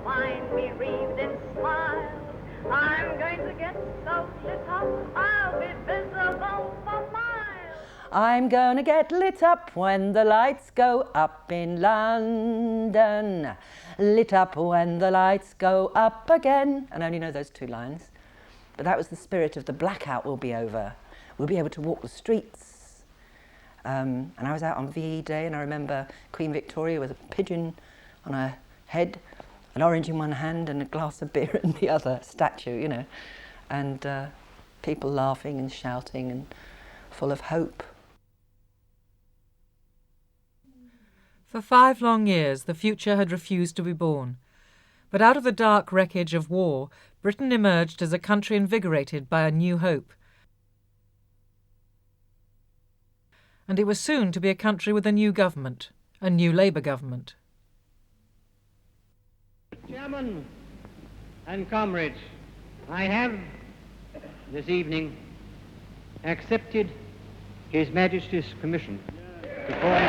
find me wreathed in smiles. I'm going to get so lit up, I'll be visible for miles. I'm gonna get lit up when the lights go up in London. Lit up when the lights go up again. And I only know those two lines. But that was the spirit of the blackout will be over. We'll be able to walk the streets. And I was out on VE Day, and I remember Queen Victoria with a pigeon on her head, an orange in one hand and a glass of beer in the other, statue, you know, and people laughing and shouting and full of hope. For 5 long years, the future had refused to be born. But out of the dark wreckage of war, Britain emerged as a country invigorated by a new hope. And it was soon to be a country with a new government, a new Labour government. Chairman and comrades, I have this evening accepted His Majesty's commission to form.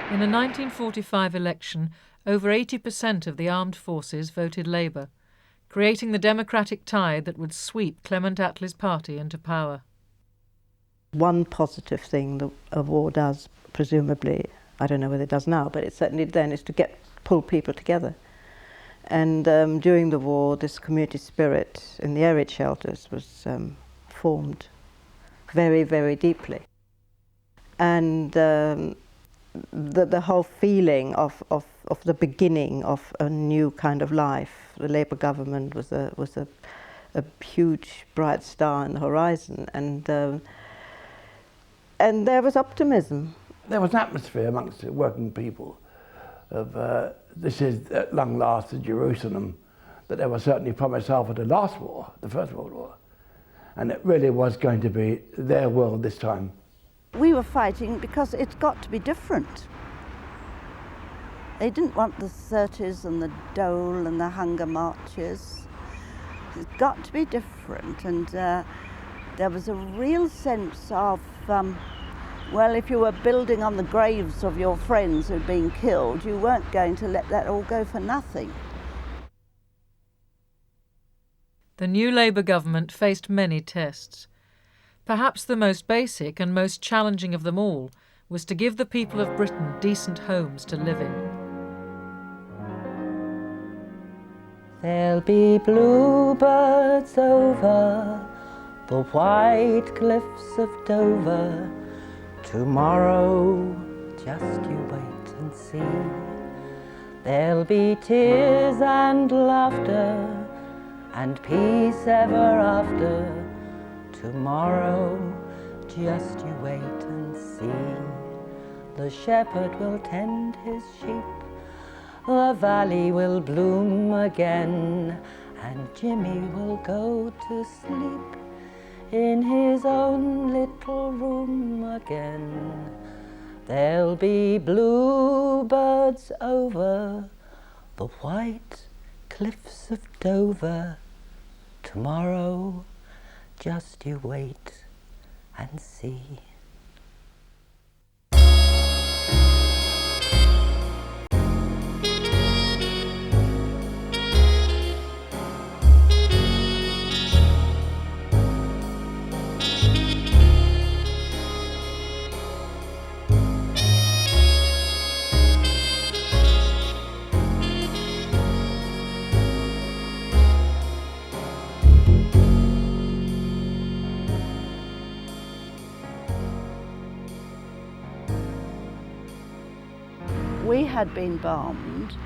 In the 1945 election, over 80% of the armed forces voted Labour, creating the democratic tide that would sweep Clement Attlee's party into power. One positive thing that a war does, presumably, I don't know whether it does now, but it certainly did then, is to pull people together. And during the war, this community spirit in the air raid shelters was formed very, very deeply. And the whole feeling of the beginning of a new kind of life. The Labour government was a huge bright star in the horizon, and there was optimism. There was an atmosphere amongst the working people of this is at long last the Jerusalem that they were certainly promised after the last war, the First World War, and it really was going to be their world this time. We were fighting because it's got to be different. They didn't want the 30s and the dole and the hunger marches. It's got to be different, and there was a real sense of, well, if you were building on the graves of your friends who'd been killed, you weren't going to let that all go for nothing. The new Labour government faced many tests. Perhaps the most basic and most challenging of them all was to give the people of Britain decent homes to live in. There'll be bluebirds over the white cliffs of Dover. Tomorrow, just you wait and see. There'll be tears and laughter and peace ever after. Tomorrow, just you wait and see. The shepherd will tend his sheep, the valley will bloom again, and Jimmy will go to sleep in his own little room again. There'll be bluebirds over the white cliffs of Dover. Tomorrow, just you wait and see. We had been bombed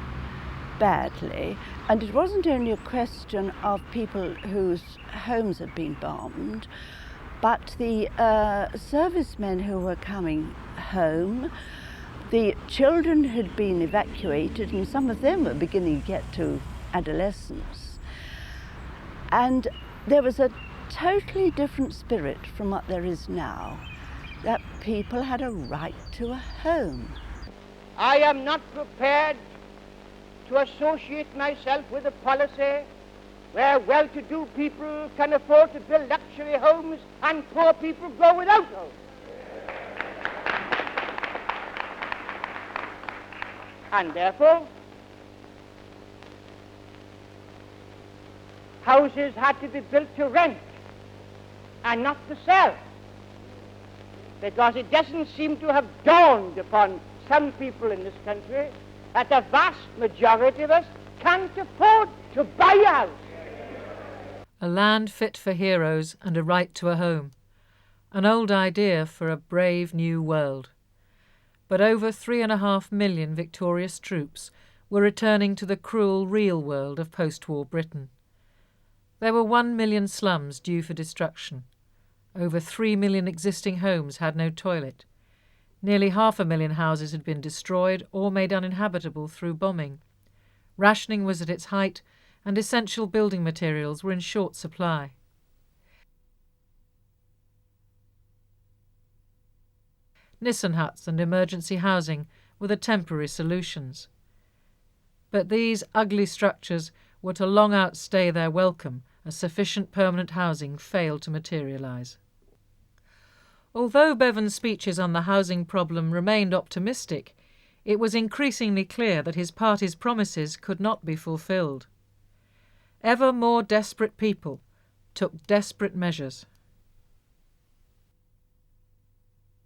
badly, and it wasn't only a question of people whose homes had been bombed, but the servicemen who were coming home, the children had been evacuated, and some of them were beginning to get to adolescence. And there was a totally different spirit from what there is now, that people had a right to a home. I am not prepared to associate myself with a policy where well-to-do people can afford to build luxury homes and poor people go without homes. And therefore, houses had to be built to rent and not to sell, because it doesn't seem to have dawned upon some people in this country that the vast majority of us can't afford to buy a house. A land fit for heroes and a right to a home. An old idea for a brave new world. But over 3.5 million victorious troops were returning to the cruel real world of post-war Britain. There were 1 million slums due for destruction. Over 3 million existing homes had no toilet. Nearly 500,000 houses had been destroyed or made uninhabitable through bombing. Rationing was at its height, and essential building materials were in short supply. Nissen huts and emergency housing were the temporary solutions. But these ugly structures were to long outstay their welcome as sufficient permanent housing failed to materialise. Although Bevan's speeches on the housing problem remained optimistic, it was increasingly clear that his party's promises could not be fulfilled. Ever more desperate people took desperate measures.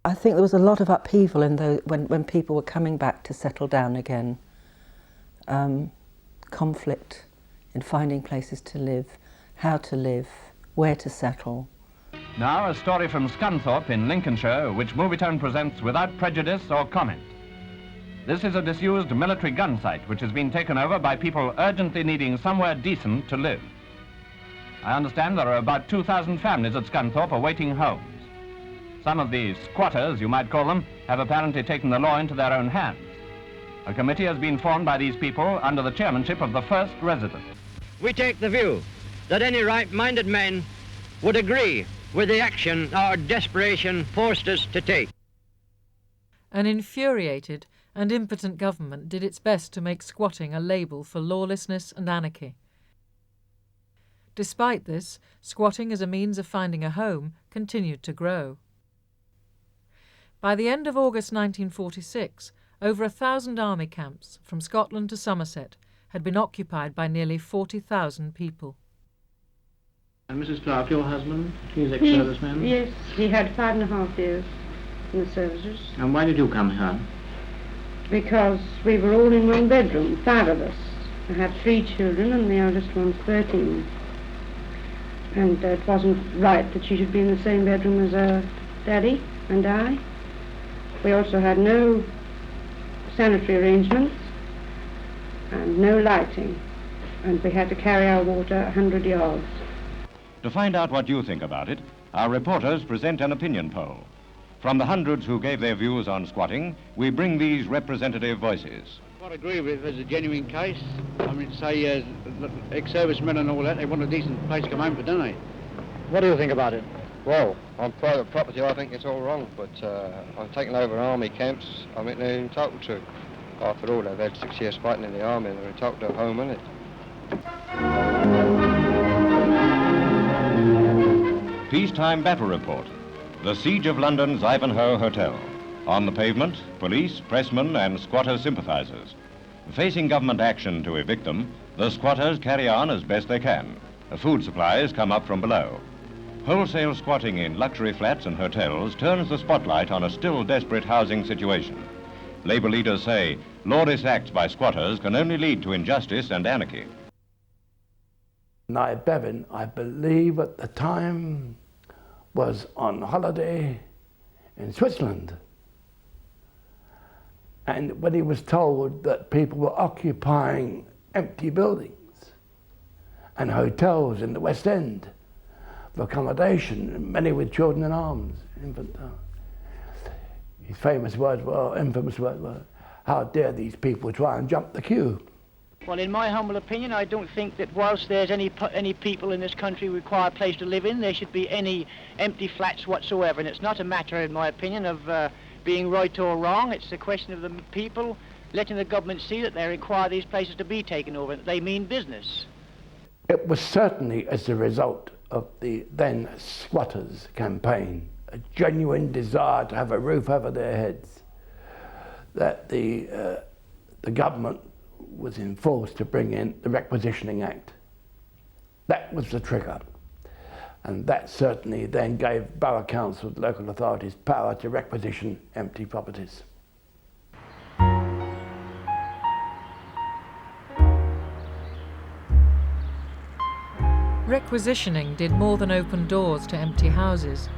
I think there was a lot of upheaval in when people were coming back to settle down again. Conflict in finding places to live, how to live, where to settle. Now a story from Scunthorpe in Lincolnshire, which Movietone presents without prejudice or comment. This is a disused military gun site which has been taken over by people urgently needing somewhere decent to live. I understand there are about 2,000 families at Scunthorpe awaiting homes. Some of these squatters, you might call them, have apparently taken the law into their own hands. A committee has been formed by these people under the chairmanship of the first resident. We take the view that any right-minded men would agree with the action our desperation forced us to take. An infuriated and impotent government did its best to make squatting a label for lawlessness and anarchy. Despite this, squatting as a means of finding a home continued to grow. By the end of August 1946, over 1,000 army camps, from Scotland to Somerset, had been occupied by nearly 40,000 people. And Mrs. Clark, your husband, he's ex-serviceman? Yes, he had 5.5 years in the services. And why did you come here? Because we were all in one bedroom, 5 of us. I have 3 children and the eldest one's 13. And it wasn't right that she should be in the same bedroom as her daddy and I. We also had no sanitary arrangements and no lighting, and we had to carry our water 100 yards. To find out what you think about it, our reporters present an opinion poll. From the hundreds who gave their views on squatting, we bring these representative voices. I agree with it as a genuine case. I mean, say, ex-servicemen and all that, they want a decent place to come home for, don't they? What do you think about it? Well, on private property, I think it's all wrong, but on taking over army camps, I think they're entitled to. After all, they've had 6 years fighting in the army and they're entitled to a home, isn't it? Peacetime battle report. The siege of London's Ivanhoe Hotel. On the pavement, police, pressmen and squatter sympathisers. Facing government action to evict them, the squatters carry on as best they can. The food supplies come up from below. Wholesale squatting in luxury flats and hotels turns the spotlight on a still desperate housing situation. Labour leaders say lawless acts by squatters can only lead to injustice and anarchy. Now, Bevan, I believe at the time, was on holiday in Switzerland. And when he was told that people were occupying empty buildings and hotels in the West End for accommodation, many with children in arms, infant. His famous words were, infamous words were, how dare these people try and jump the queue? Well, in my humble opinion, I don't think that whilst there's any people in this country who require a place to live in, there should be any empty flats whatsoever. And it's not a matter, in my opinion, of being right or wrong. It's a question of the people letting the government see that they require these places to be taken over, that they mean business. It was certainly as a result of the then squatters' campaign, a genuine desire to have a roof over their heads, that the the government was enforced to bring in the Requisitioning Act. That was the trigger. And that certainly then gave borough councils, local authorities, power to requisition empty properties. Requisitioning did more than open doors to empty houses.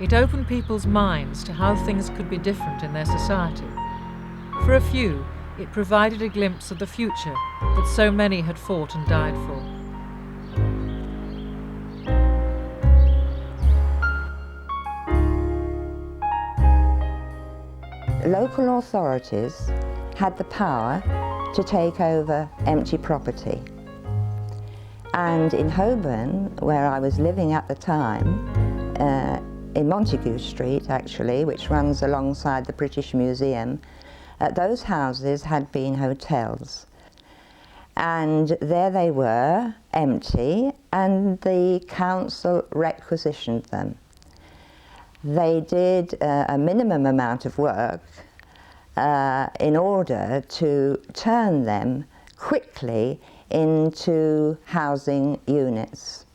It opened people's minds to how things could be different in their society. For a few, it provided a glimpse of the future that so many had fought and died for. Local authorities had the power to take over empty property. And in Holborn, where I was living at the time, in Montague Street actually, which runs alongside the British Museum, those houses had been hotels. And there they were, empty, and the council requisitioned them. They did a minimum amount of work in order to turn them quickly into housing units.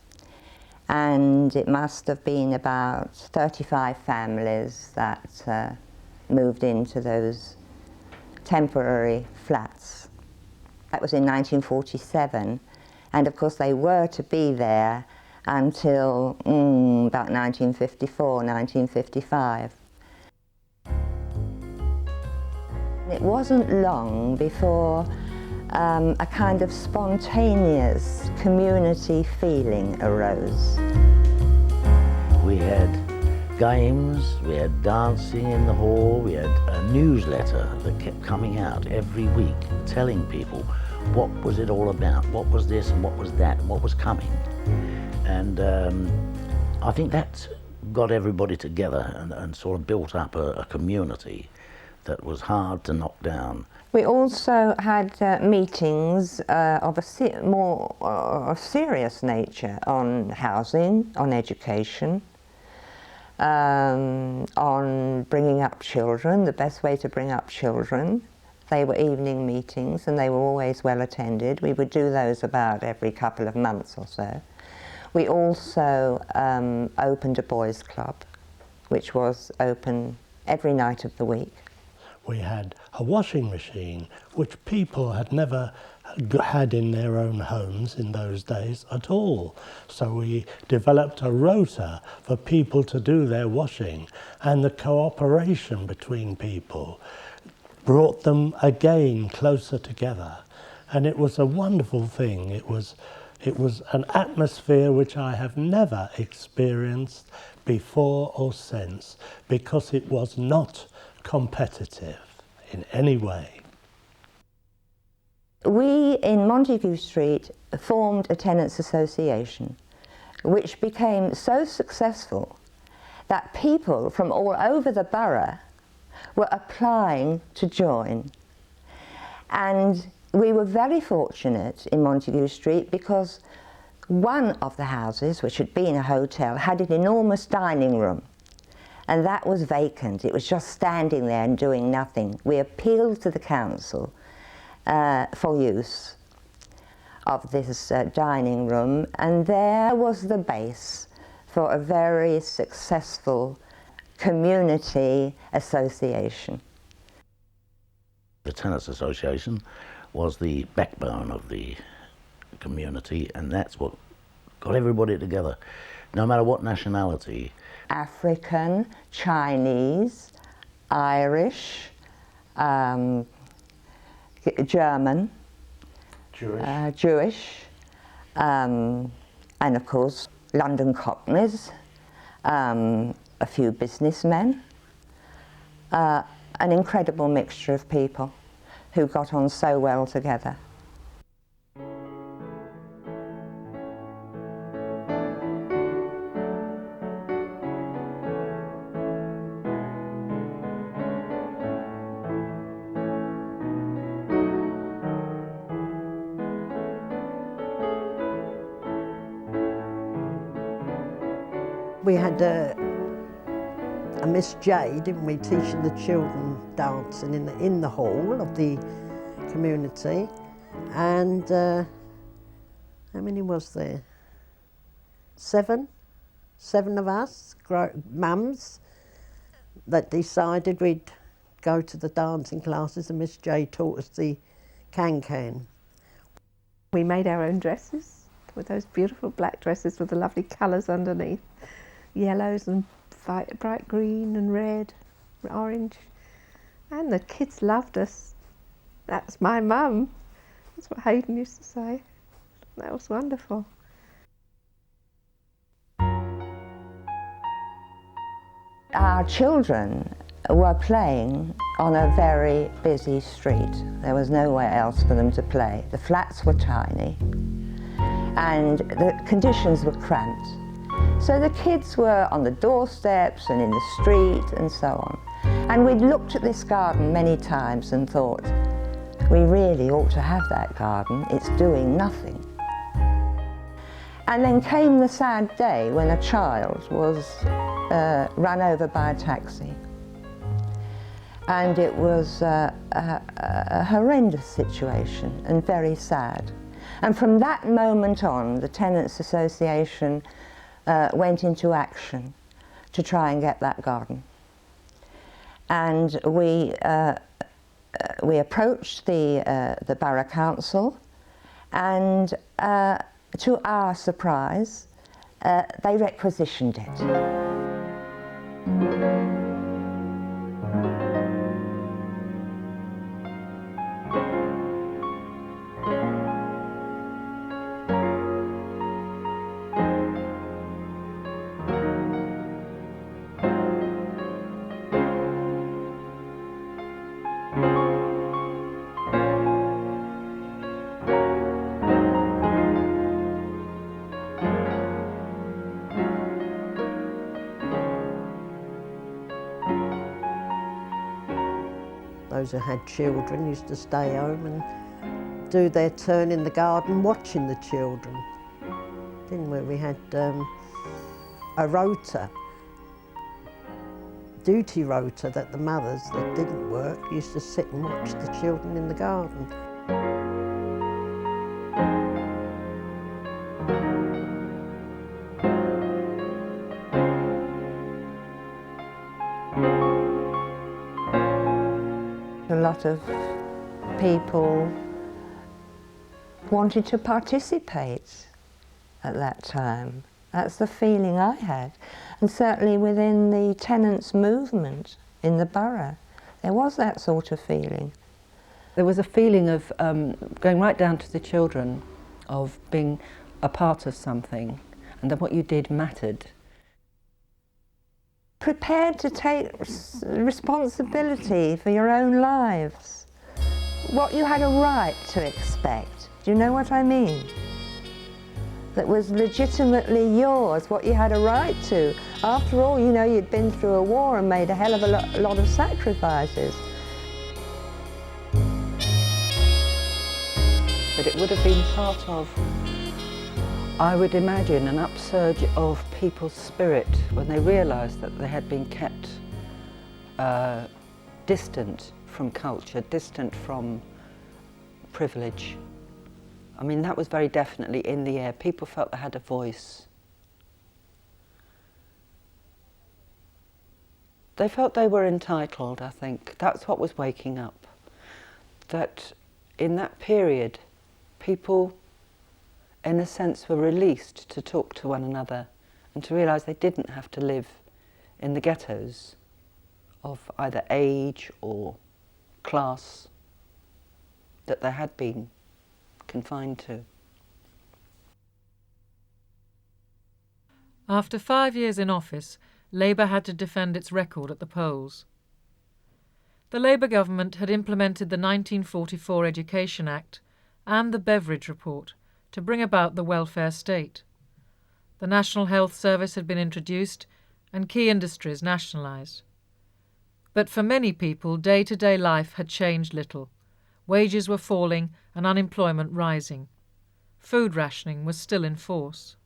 And it must have been about 35 families that moved into those temporary flats. That was in 1947, and of course they were to be there until about 1954, 1955. It wasn't long before a kind of spontaneous community feeling arose. We had games, we had dancing in the hall, we had a newsletter that kept coming out every week telling people what was it all about, what was this and what was that and what was coming. And I think that got everybody together and sort of built up a community that was hard to knock down. We also had meetings of a more serious nature on housing, on education, on bringing up children, the best way to bring up children. They were evening meetings and they were always well attended. We would do those about every couple of months or so. We also opened a boys' club, which was open every night of the week. We had a washing machine, which people had never had in their own homes in those days at all. So we developed a rota for people to do their washing, and the cooperation between people brought them again closer together. And it was a wonderful thing. It was an atmosphere which I have never experienced before or since, because it was not competitive in any way. We in Montague Street formed a tenants association which became so successful that people from all over the borough were applying to join. And we were very fortunate in Montague Street because one of the houses, which had been a hotel, had an enormous dining room. And that was vacant. It was just standing there and doing nothing. We appealed to the council for use of this dining room, and there was the base for a very successful community association. The Tenants Association was the backbone of the community, and that's what got everybody together, no matter what nationality. African, Chinese, Irish, German, Jewish, and of course London Cockneys, a few businessmen, an incredible mixture of people who got on so well together. We had a Miss J, didn't we, teaching the children dancing in the hall of the community, and how many was there? Seven of us, mums, that decided we'd go to the dancing classes, and Miss J taught us the can-can. We made our own dresses, with those beautiful black dresses with the lovely colours underneath, yellows and bright green and red, orange, and the kids loved us. That's my mum. That's what Hayden used to say. That was wonderful. Our children were playing on a very busy street. There was nowhere else for them to play. The flats were tiny and the conditions were cramped. So the kids were on the doorsteps and in the street and so on. And we'd looked at this garden many times and thought, we really ought to have that garden. It's doing nothing. And then came the sad day when a child was run over by a taxi. And it was a horrendous situation and very sad. And from that moment on, the Tenants Association went into action to try and get that garden. And we approached the Borough Council, and to our surprise, they requisitioned it. Those who had children used to stay home and do their turn in the garden watching the children, didn't we? We had a rota, duty rota, that the mothers that didn't work used to sit and watch the children in the garden. A lot of people wanted to participate at that time. That's the feeling I had. And certainly within the tenants' movement in the borough, there was that sort of feeling. There was a feeling of going right down to the children, of being a part of something, and that what you did mattered. Prepared to take responsibility for your own lives. What you had a right to expect. Do you know what I mean? That was legitimately yours, what you had a right to. After all, you know, you'd been through a war and made a hell of a lot of sacrifices. But it would have been part of, I would imagine, an upsurge of people's spirit when they realised that they had been kept distant from culture, distant from privilege. I mean, that was very definitely in the air. People felt they had a voice. They felt they were entitled, I think. That's what was waking up. That in that period, people, in a sense, were released to talk to one another and to realise they didn't have to live in the ghettos of either age or class that they had been confined to. After 5 years in office, Labour had to defend its record at the polls. The Labour government had implemented the 1944 Education Act and the Beveridge Report to bring about the welfare state. The National Health Service had been introduced and key industries nationalised. But for many people, day-to-day life had changed little. Wages were falling and unemployment rising. Food rationing was still in force.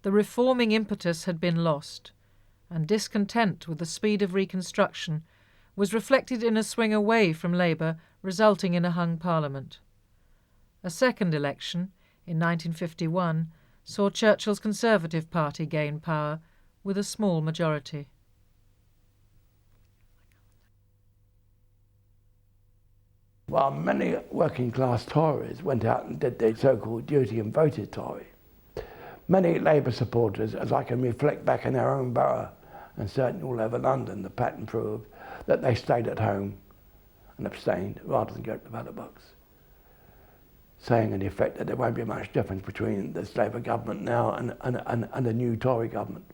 The reforming impetus had been lost, and discontent with the speed of reconstruction was reflected in a swing away from Labour, resulting in a hung Parliament. A second election, in 1951, saw Churchill's Conservative Party gain power with a small majority. Well, many working class Tories went out and did their so-called duty and voted Tory. Many Labour supporters, as I can reflect back in our own borough and certainly all over London, the pattern proved that they stayed at home and abstained rather than go to the ballot box, saying in effect that there won't be much difference between this Labour government now and a new Tory government.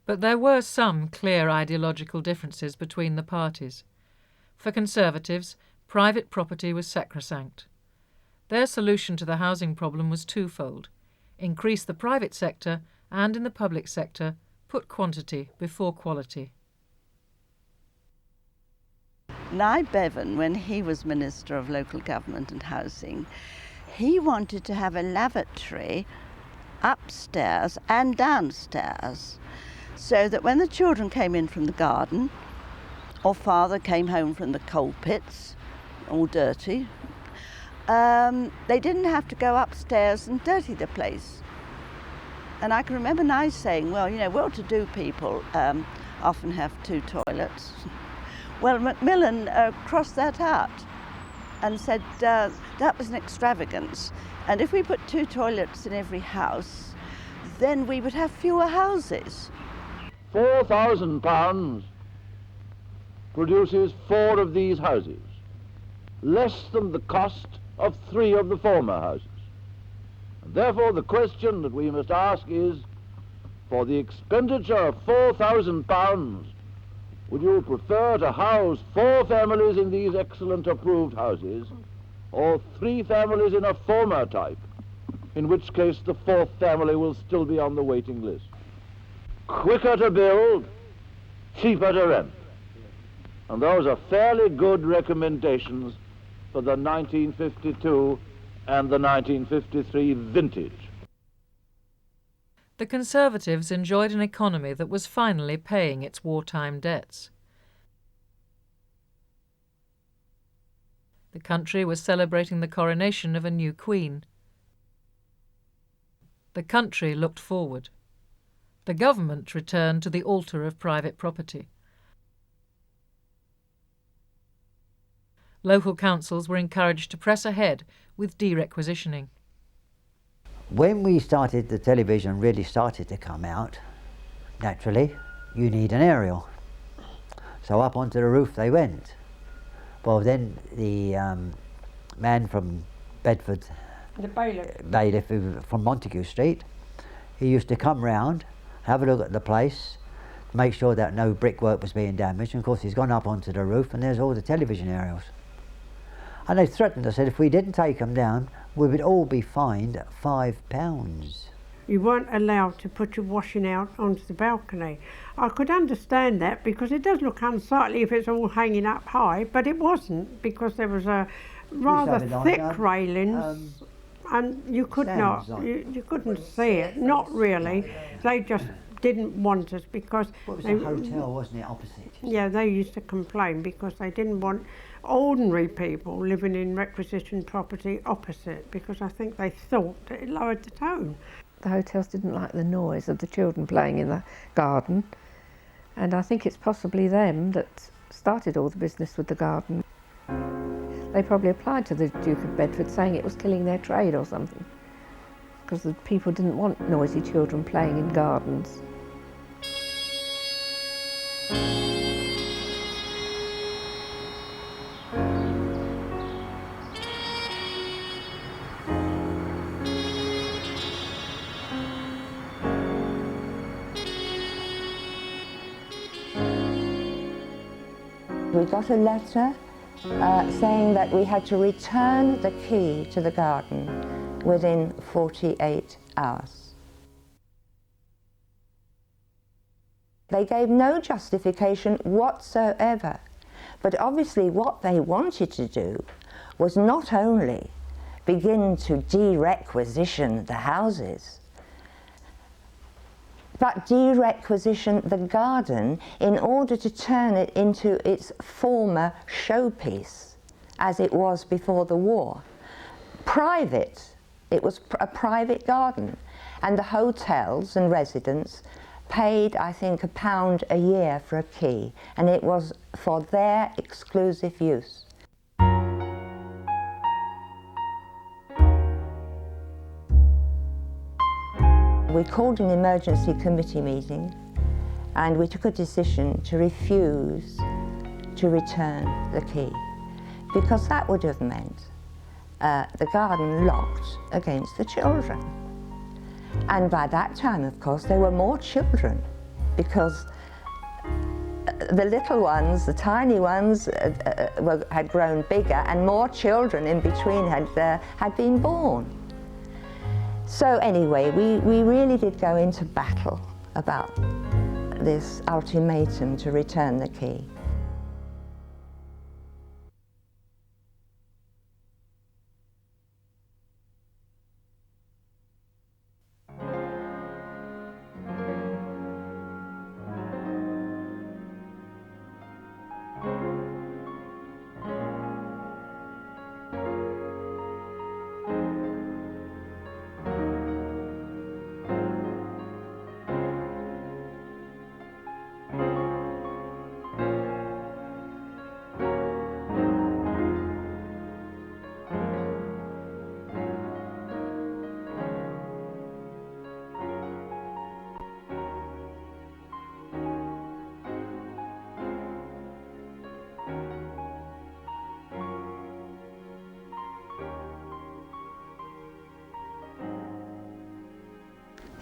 But there were some clear ideological differences between the parties. For Conservatives, private property was sacrosanct. Their solution to the housing problem was twofold: increase the private sector and, in the public sector, put quantity before quality. Nye Bevan, when he was Minister of Local Government and Housing, he wanted to have a lavatory upstairs and downstairs, so that when the children came in from the garden, or father came home from the coal pits, all dirty, they didn't have to go upstairs and dirty the place. And I can remember Nye saying, well, you know, well-to-do people often have 2 toilets. Well, Macmillan crossed that out and said that was an extravagance. And if we put 2 toilets in every house, then we would have fewer houses. £4,000 produces 4 of these houses, less than the cost of 3 of the former houses. And therefore the question that we must ask is, for the expenditure of £4,000, would you prefer to house 4 families in these excellent approved houses, or 3 families in a former type, in which case the 4th family will still be on the waiting list? Quicker to build, cheaper to rent. And those are fairly good recommendations for the 1952 and the 1953 vintage. The Conservatives enjoyed an economy that was finally paying its wartime debts. The country was celebrating the coronation of a new queen. The country looked forward. The government returned to the altar of private property. Local councils were encouraged to press ahead with de-requisitioning. When we started, the television really started to come out, naturally, you need an aerial. So up onto the roof they went. Well, then the man from Bedford, the bailiff from Montague Street, he used to come round, have a look at the place, make sure that no brickwork was being damaged, and of course he's gone up onto the roof and there's all the television aerials. And they threatened us, said if we didn't take them down, we would all be fined £5. You weren't allowed to put your washing out onto the balcony. I could understand that because it does look unsightly if it's all hanging up high, but it wasn't, because there was a rather thick railings and you could you couldn't see it, not really. They just didn't want us because... Well, it was a hotel, wasn't it, opposite? Yeah, they used to complain because they didn't want ordinary people living in requisitioned property opposite, because I think they thought that it lowered the tone. The hotels didn't like the noise of the children playing in the garden, and I think it's possibly them that started all the business with the garden. They probably applied to the Duke of Bedford saying it was killing their trade or something, because the people didn't want noisy children playing in gardens. We got a letter saying that we had to return the key to the garden within 48 hours. They gave no justification whatsoever, but obviously what they wanted to do was not only begin to de-requisition the houses, but de-requisition the garden in order to turn it into its former showpiece, as it was before the war. Private, it was a private garden, and the hotels and residents paid, I think, £1 a year for a key, and it was for their exclusive use. We called an emergency committee meeting, and we took a decision to refuse to return the key, because that would have meant the garden locked against the children. And by that time, of course, there were more children, because the little ones, the tiny ones, had grown bigger, and more children in between had been born. So anyway, we really did go into battle about this ultimatum to return the key.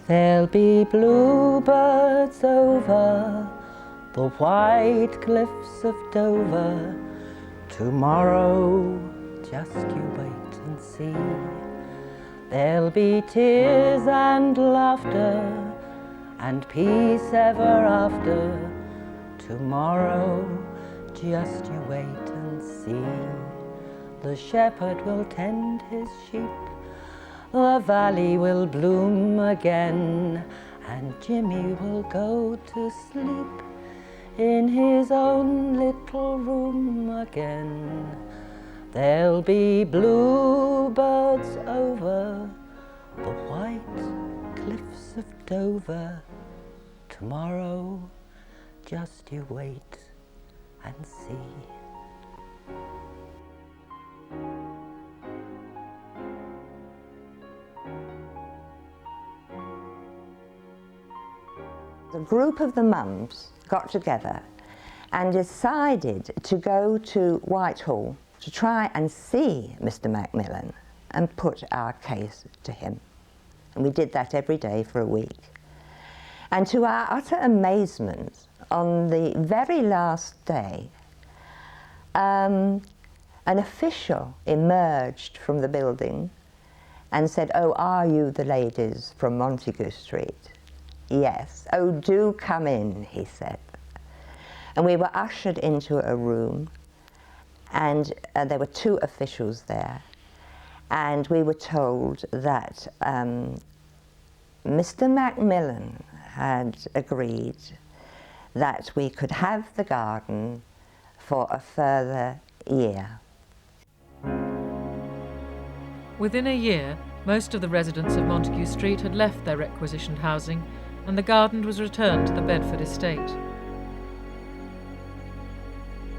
There'll be bluebirds over the white cliffs of Dover. Tomorrow, just you wait and see. There'll be tears and laughter and peace ever after. Tomorrow, just you wait and see. The shepherd will tend his sheep, the valley will bloom again, and Jimmy will go to sleep in his own little room again. There'll be bluebirds over the white cliffs of Dover. Tomorrow, just you wait and see. A group of the mums got together and decided to go to Whitehall to try and see Mr. Macmillan and put our case to him. And we did that every day for a week. And to our utter amazement, on the very last day, an official emerged from the building and said, "Oh, are you the ladies from Montague Street?" "Yes." "Oh, do come in," he said. And we were ushered into a room, and there were two officials there, and we were told that Mr. Macmillan had agreed that we could have the garden for a further year. Within a year, most of the residents of Montague Street had left their requisitioned housing, and the garden was returned to the Bedford estate.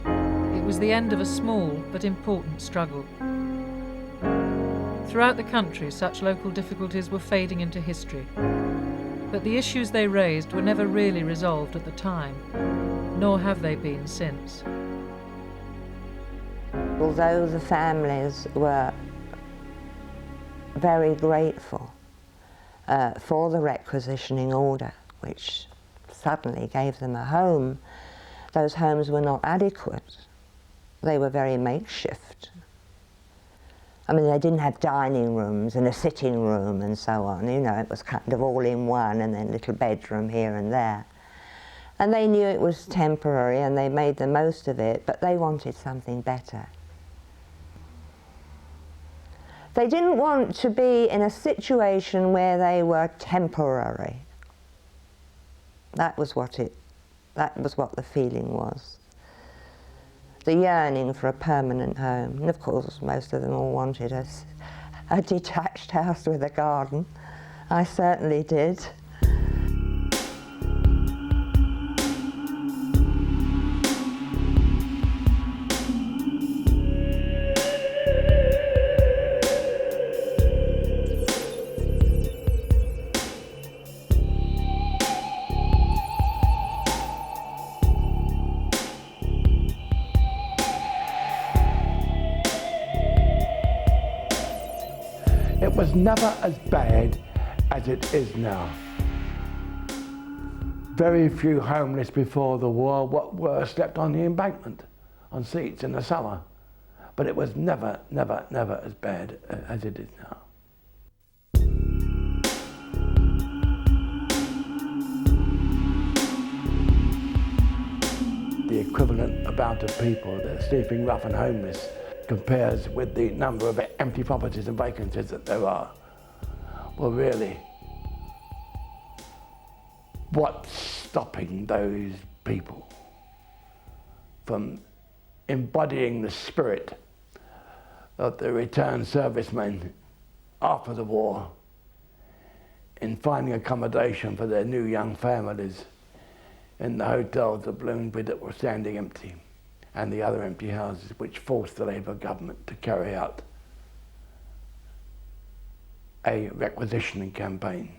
It was the end of a small but important struggle. Throughout the country, such local difficulties were fading into history, but the issues they raised were never really resolved at the time, nor have they been since. Although the families were very grateful for the requisitioning order, which suddenly gave them a home, those homes were not adequate. They were very makeshift. I mean, they didn't have dining rooms and a sitting room and so on, you know, it was kind of all in one, and then a little bedroom here and there. And they knew it was temporary and they made the most of it, but they wanted something better. They didn't want to be in a situation where they were temporary. That was what the feeling was. The yearning for a permanent home. And of course, most of them all wanted a detached house with a garden. I certainly did. It was never as bad as it is now. Very few homeless before the war were slept on the embankment, on seats in the summer. But it was never, never, never as bad as it is now. The equivalent amount of people that are sleeping rough and homeless compares with the number of empty properties and vacancies that there are. Well, really, what's stopping those people from embodying the spirit of the returned servicemen after the war in finding accommodation for their new young families in the hotels of Bloomsbury that were standing empty, and the other empty houses which forced the Labour government to carry out a requisitioning campaign?